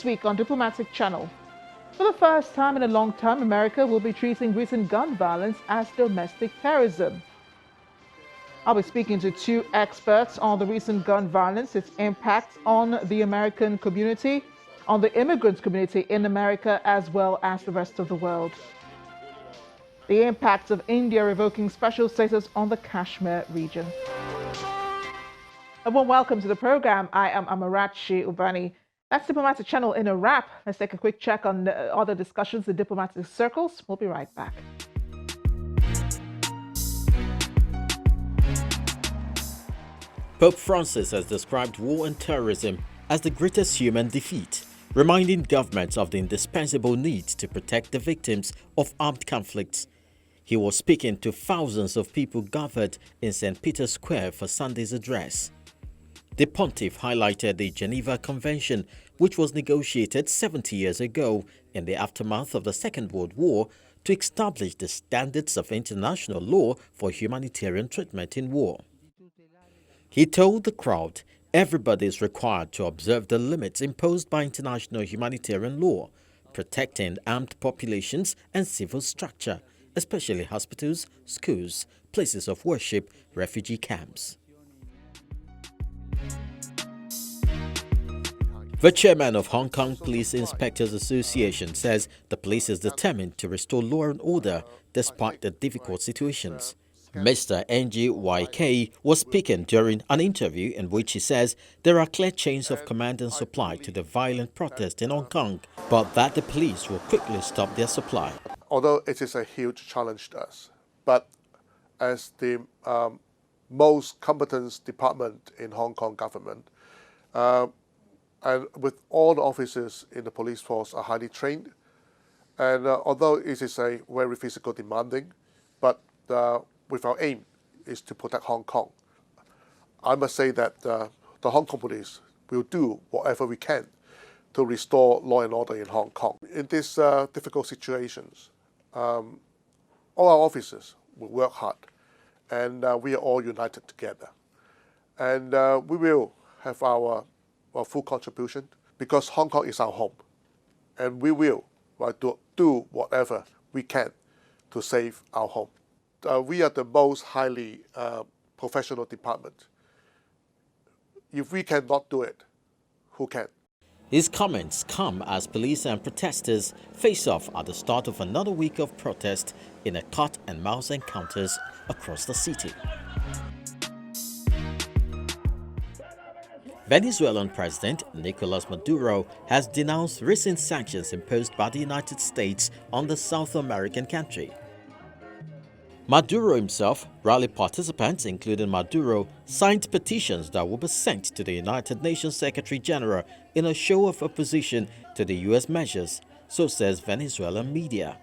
This week on Diplomatic Channel, for the first time in a long time, America will be treating recent gun violence as domestic terrorism. I'll be speaking to two experts on the recent gun violence, its impact on the American community, on the immigrant community in America, as well as the rest of the world. The impact of India revoking special status on the Kashmir region. A warm welcome to the program. I am Amarachi Ubani. That's Diplomatic Channel in a wrap. Let's take a quick check on other discussions in diplomatic circles. We'll be right back. Pope Francis has described war and terrorism as the greatest human defeat, reminding governments of the indispensable need to protect the victims of armed conflicts. He was speaking to thousands of people gathered in St. Peter's Square for Sunday's address. The pontiff highlighted the Geneva Convention, which was negotiated 70 years ago in the aftermath of the Second World War to establish the standards of international law for humanitarian treatment in war. He told the crowd everybody is required to observe the limits imposed by international humanitarian law, protecting armed populations and civil structure, especially hospitals, schools, places of worship, refugee camps. The chairman of Hong Kong Police Inspectors Association says the police is determined to restore law and order despite the difficult situations. Mr. NGYK was speaking during an interview in which he says there are clear chains of command and supply to the violent protest in Hong Kong, but that the police will quickly stop their supply. Although it is a huge challenge to us, but as the most competent department in Hong Kong government, and with all the officers in the police force are highly trained, and although it is a very physical demanding, but with our aim is to protect Hong Kong. I must say that the Hong Kong police will do whatever we can to restore law and order in Hong Kong. In these difficult situations, all our officers will work hard, and we are all united together. And we will have our full contribution because Hong Kong is our home, and we will do whatever we can to save our home. We are the most highly professional department. If we cannot do it, who can? His comments come as police and protesters face off at the start of another week of protest in a cat-and-mouse encounters across the city. Venezuelan President Nicolas Maduro has denounced recent sanctions imposed by the United States on the South American country. Maduro himself, rally participants including Maduro, signed petitions that will be sent to the United Nations Secretary General in a show of opposition to the U.S. measures, so says Venezuelan media.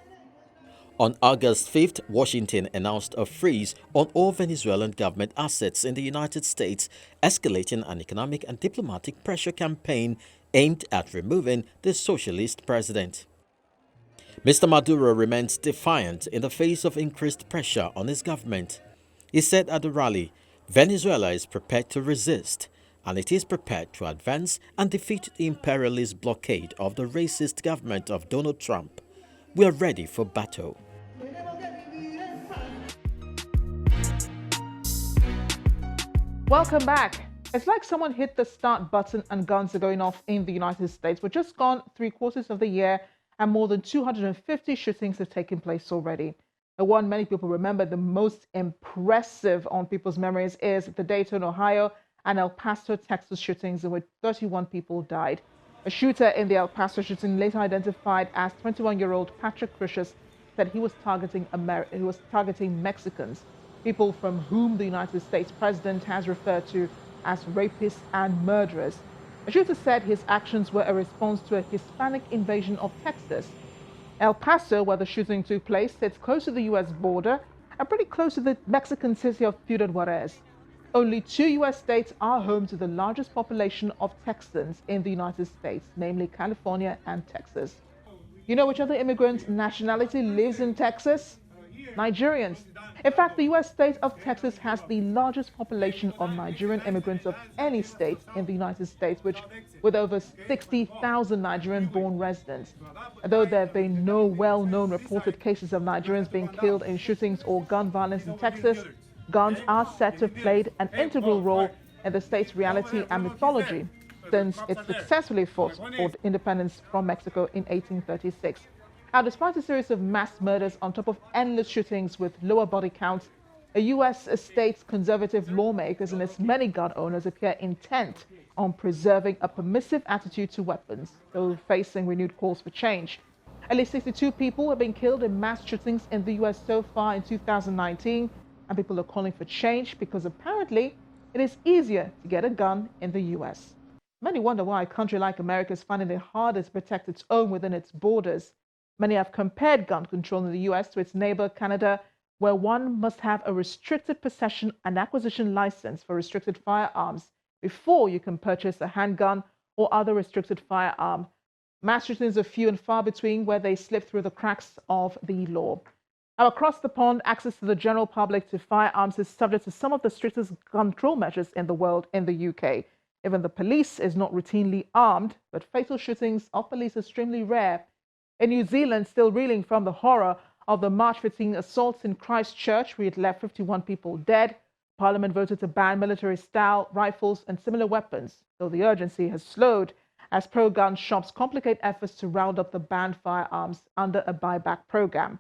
On August 5th, Washington announced a freeze on all Venezuelan government assets in the United States, escalating an economic and diplomatic pressure campaign aimed at removing the socialist president. Mr. Maduro remains defiant in the face of increased pressure on his government. He said at the rally, Venezuela is prepared to resist, and it is prepared to advance and defeat the imperialist blockade of the racist government of Donald Trump. We are ready for battle. Welcome back. It's like someone hit the start button and guns are going off in the United States. We're just gone 3/4 of the year and more than 250 shootings have taken place already. The one many people remember the most impressive on people's memories is the Dayton, Ohio and El Paso, Texas shootings in which 31 people died. A shooter in the El Paso shooting, later identified as 21-year-old Patrick Crucius, said he was targeting Mexicans, people from whom the United States president has referred to as rapists and murderers. The shooter said his actions were a response to a Hispanic invasion of Texas. El Paso, where the shooting took place, sits close to the U.S. border and pretty close to the Mexican city of Ciudad Juarez. Only 2 U.S. states are home to the largest population of Texans in the United States, namely California and Texas. You know which other immigrant nationality lives in Texas? Nigerians. In fact, the U.S. state of Texas has the largest population of Nigerian immigrants of any state in the United States, with over 60,000 Nigerian-born residents. Though there have been no well-known reported cases of Nigerians being killed in shootings or gun violence in Texas, guns are said to have played an integral role in the state's reality and mythology since it successfully fought for independence from Mexico in 1836. Now, despite a series of mass murders on top of endless shootings with lower body counts, a U.S. state's conservative lawmakers and its many gun owners appear intent on preserving a permissive attitude to weapons, though facing renewed calls for change. At least 62 people have been killed in mass shootings in the U.S. so far in 2019, and people are calling for change because apparently it is easier to get a gun in the U.S. Many wonder why a country like America is finding it harder to protect its own within its borders. Many have compared gun control in the US to its neighbor, Canada, where one must have a restricted possession and acquisition license for restricted firearms before you can purchase a handgun or other restricted firearm. Mass shootings are few and far between where they slip through the cracks of the law. Now, across the pond, access to the general public to firearms is subject to some of the strictest control measures in the world in the UK. Even the police is not routinely armed, but fatal shootings of police are extremely rare. In New Zealand, still reeling from the horror of the March 15 assaults in Christchurch, where it left 51 people dead, Parliament voted to ban military-style rifles and similar weapons, though the urgency has slowed as pro-gun shops complicate efforts to round up the banned firearms under a buyback program.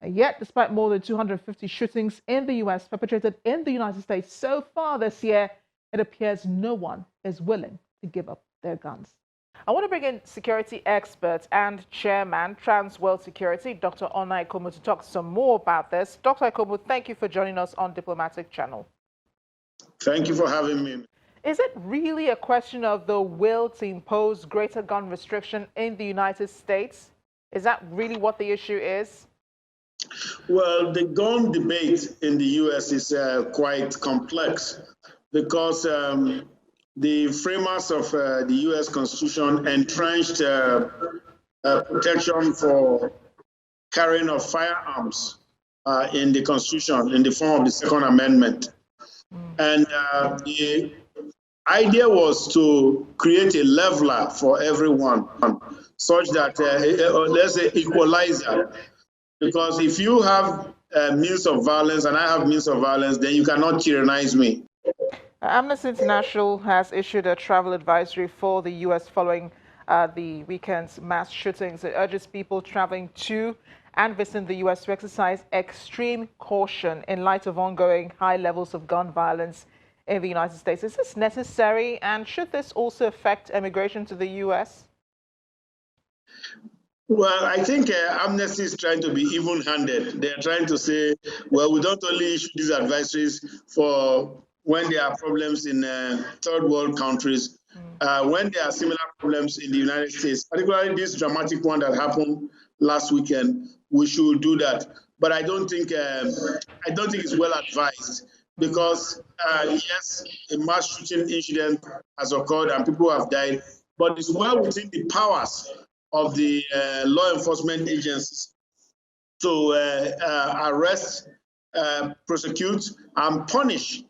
And yet, despite more than 250 shootings in the US perpetrated in the United States so far this year, it appears no one is willing to give up their guns. I want to bring in security expert and chairman, Trans World Security, Dr. Ekhomu, to talk some more about this. Dr. Ekhomu, thank you for joining us on Diplomatic Channel. Thank you for having me. Is it really a question of the will to impose greater gun restriction in the United States? Is that really what the issue is? Well, the gun debate in the U.S. is quite complex because the framers of the U.S. Constitution entrenched protection for carrying of firearms in the Constitution in the form of the Second Amendment. And the idea was to create a leveler for everyone, such that, let's say, equalizer. Because if you have means of violence and I have means of violence, then you cannot tyrannize me. Amnesty International has issued a travel advisory for the U.S. following the weekend's mass shootings. It urges people traveling to and visiting the U.S. to exercise extreme caution in light of ongoing high levels of gun violence in the United States. Is this necessary, and should this also affect immigration to the U.S.? Well, I think Amnesty is trying to be even-handed. They're trying to say, well, we don't only issue these advisories for when there are problems in third world countries, when there are similar problems in the United States, particularly this dramatic one that happened last weekend, we should do that. But I don't think it's well advised because yes, a mass shooting incident has occurred and people have died, but it's well within the powers of the law enforcement agencies to arrest, prosecute, and punish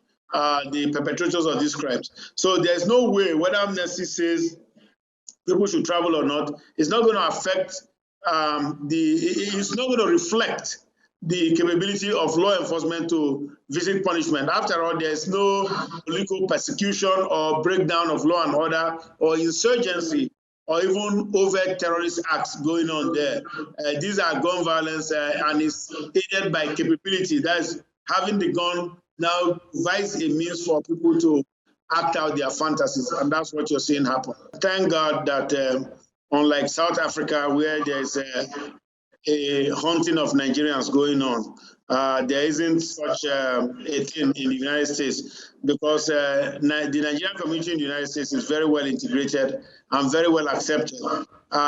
the perpetrators of these crimes. So there's no way, whether Amnesty says people should travel or not, it's not going to affect it's not going to reflect the capability of law enforcement to visit punishment. After all, there's no political persecution or breakdown of law and order or insurgency or even overt terrorist acts going on there. These are gun violence and it's aided by capability. That's having the gun now provides a means for people to act out their fantasies, and that's what you're seeing happen. Thank God that unlike South Africa, where there's a hunting of Nigerians going on, there isn't such a thing in the United States because the Nigerian community in the United States is very well integrated and very well accepted.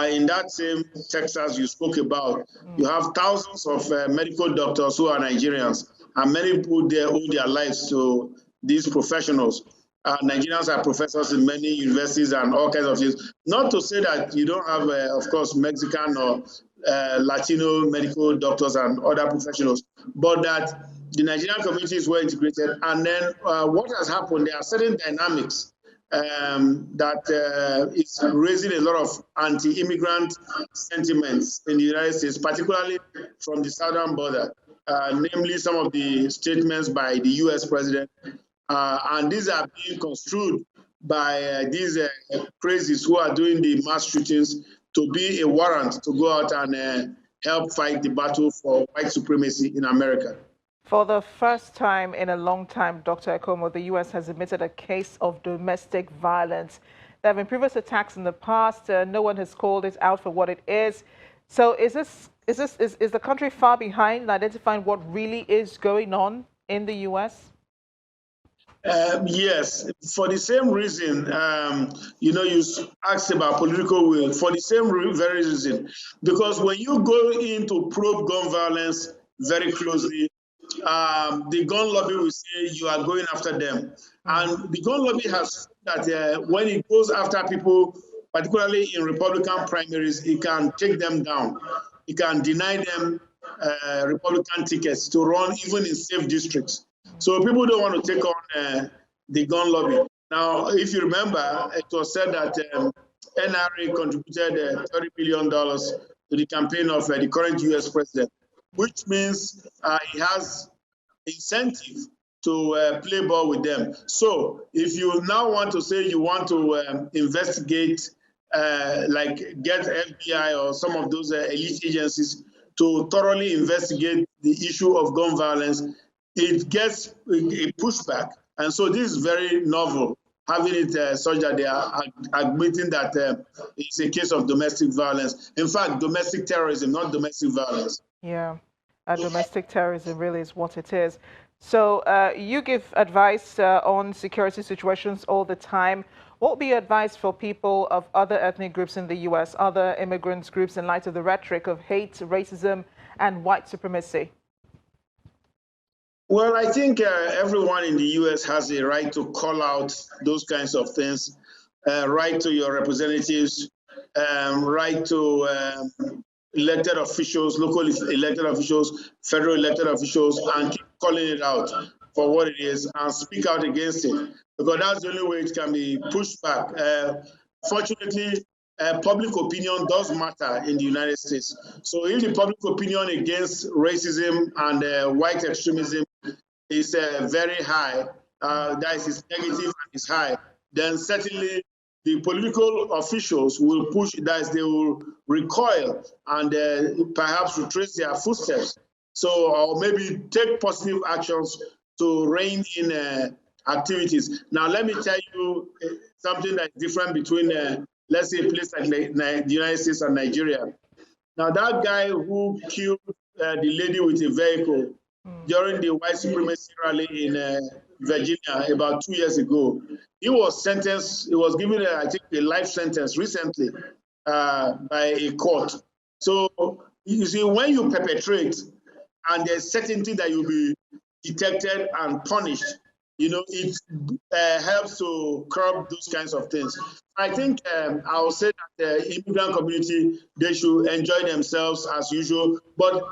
In that same Texas you spoke about, you have thousands of medical doctors who are Nigerians, and many people there owe their lives to these professionals. Nigerians are professors in many universities and all kinds of things. Not to say that you don't have, of course, Mexican or Latino medical doctors and other professionals, but that the Nigerian community is well integrated. And then what has happened, there are certain dynamics that is raising a lot of anti-immigrant sentiments in the United States, particularly from the southern border, namely some of the statements by the US president. And these are being construed by these crazies who are doing the mass shootings to be a warrant to go out and help fight the battle for white supremacy in America. For the first time in a long time, Dr. Ekhomu, the U.S. has admitted a case of domestic violence. There have been previous attacks in the past. No one has called it out for what it is. So is the country far behind in identifying what really is going on in the U.S.? Yes, for the same reason, you asked about political will, for the same very reason. Because when you go in to probe gun violence very closely, the gun lobby will say you are going after them. And the gun lobby has that when it goes after people, particularly in Republican primaries, it can take them down. It can deny them Republican tickets to run even in safe districts. So people don't want to take on the gun lobby. Now, if you remember, it was said that NRA contributed $30 billion to the campaign of the current US president, which means he has incentive to play ball with them. So if you now want to say you want to investigate, like get FBI or some of those elite agencies to thoroughly investigate the issue of gun violence, it gets a pushback. And so this is very novel, having it such that they are admitting that it's a case of domestic violence. In fact, domestic terrorism, not domestic violence. Yeah, domestic terrorism really is what it is. So you give advice on security situations all the time. What would be your advice for people of other ethnic groups in the U.S., other immigrant groups, in light of the rhetoric of hate, racism, and white supremacy? Well, I think everyone in the U.S. has a right to call out those kinds of things, right to your representatives, right to elected officials, local elected officials, federal elected officials, and keep calling it out for what it is and speak out against it, because that's the only way it can be pushed back. Fortunately, public opinion does matter in the United States. So if the public opinion against racism and white extremism is very high, that is negative and is high, then certainly the political officials will push, that they will recoil and perhaps retrace their footsteps. So, or maybe take positive actions to rein in activities. Now, let me tell you something that's different between, let's say, a place like the United States and Nigeria. Now, that guy who killed the lady with a vehicle during the white supremacy rally in Virginia about 2 years ago, he was sentenced, he was given, I think, a life sentence recently by a court. So, you see, when you perpetrate and there's certainty that you'll be detected and punished, it helps to curb those kinds of things. I think I will say that the immigrant community, they should enjoy themselves as usual, but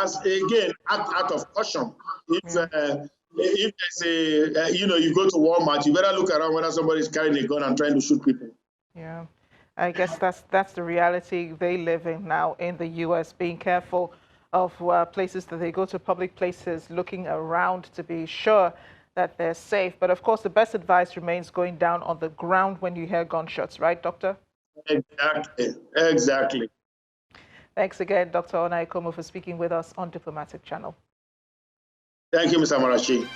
as again, act out of caution. If there's a, you go to Walmart, you better look around whether somebody's carrying a gun and trying to shoot people. Yeah, I guess that's the reality they live in now in the U.S., being careful of places that they go to, public places, looking around to be sure that they're safe. But of course, the best advice remains going down on the ground when you hear gunshots, right, Doctor? Exactly. Thanks again, Dr. Ekhomu, for speaking with us on Diplomatic Channel. Thank you, Mr. Marashi.